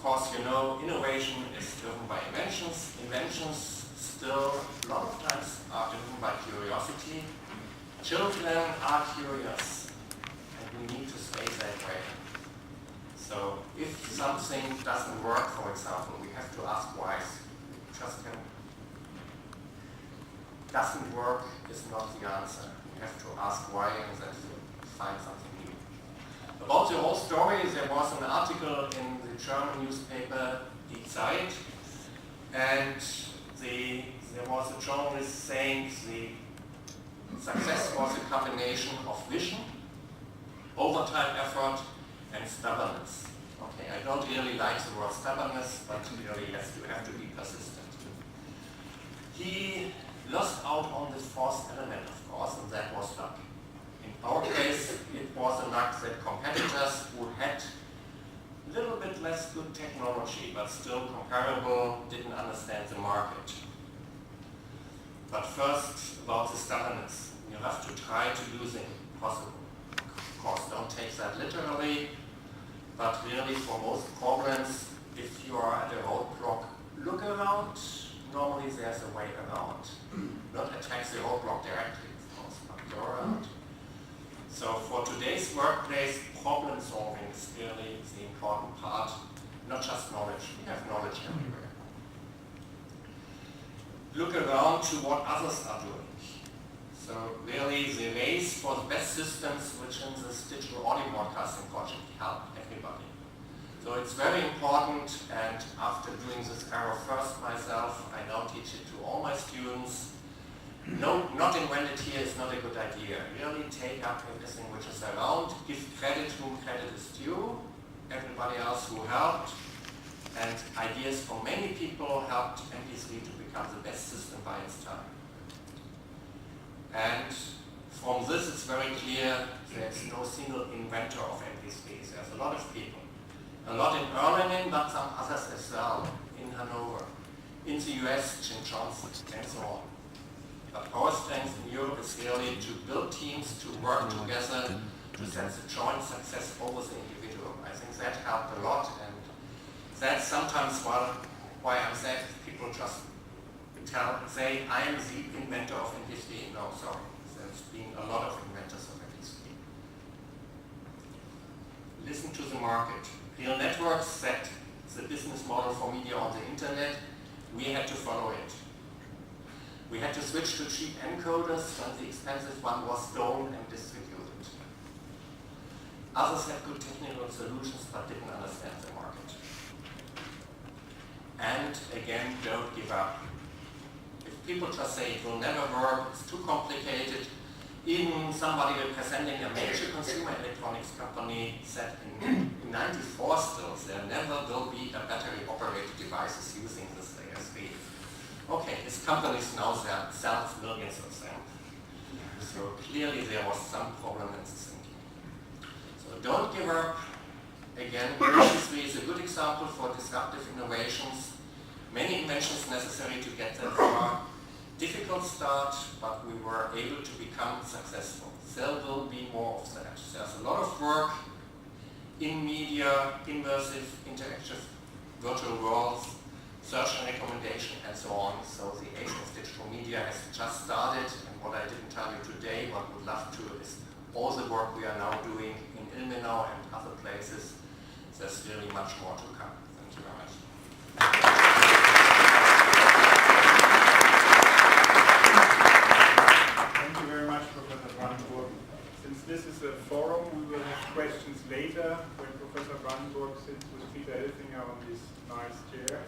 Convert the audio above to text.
course, you know, innovation is driven by inventions. Inventions still a lot of times are driven by curiosity. Children are curious, and we need to stay that way. So if something doesn't work, for example, we have to ask why. Just doesn't work is not the answer. We have to ask why and then find something new. About the whole story, there was an article in the German newspaper Die Zeit, and there was a journalist saying the success was a combination of vision, overtime effort, and stubbornness. Okay, I don't really like the word stubbornness, but really yes, you have to be persistent. He lost out on the fourth element, of course, and that was luck. In our case, it was a luck that competitors who had a little bit less good technology, but still comparable, didn't understand the market. But first, about the stubbornness. You have to try to do the impossible. Of course, don't take that literally, but really for most problems, if you are at a roadblock, look around. Normally there's a way around. Not attack the roadblock directly, of course, but go around. So for today's workplace, problem solving is really the important part, not just knowledge. We have knowledge everywhere. Look around to what others are doing. So really the race for the best systems, which in this digital audio broadcasting project help everybody. So it's very important, and after doing this error first myself, I now teach it to all my students. No, not invented here is not a good idea. Really take up everything which is around, give credit whom credit is due, everybody else who helped, and ideas from many people helped mp3 to become the best system by its time. And from this it's very clear there's no single inventor of mp3. There's a lot of people. A lot in Erlangen, but some others as well, in Hanover, in the US, in Johnson, and so on. But our strength in Europe is really to build teams, to work together, to set the joint success over the individual. I think that helped a lot, and that's sometimes why I'm sad if people just say, I am the inventor of mp3. No, sorry. There's been a lot of inventors of mp3. Listen to the market. Real networks set the business model for media on the internet. We had to follow it. We had to switch to cheap encoders when the expensive one was stolen and distributed. Others had good technical solutions but didn't understand the market. And again, don't give up. If people just say it will never work, it's too complicated. Even somebody representing a major consumer electronics company said in 94 still, there never will be a battery operated devices using this layer 3. Okay, his companies now sell millions of them. So clearly there was some problem in this thinking. So don't give up. Again, mp3 is a good example for disruptive innovations. Many inventions necessary to get that far. Difficult start, but we were able to become successful. There will be more of that. There's a lot of work in media, immersive, interactive, virtual worlds, search and recommendation, and so on. So the age of digital media has just started, and what I didn't tell you today, but would love to, is all the work we are now doing in Ilmenau and other places. There's really much more to come. Thank you very much. Brandenburg. Since this is a forum, we will have questions later when Professor Brandenburg sits with Peter Elfinger on this nice chair.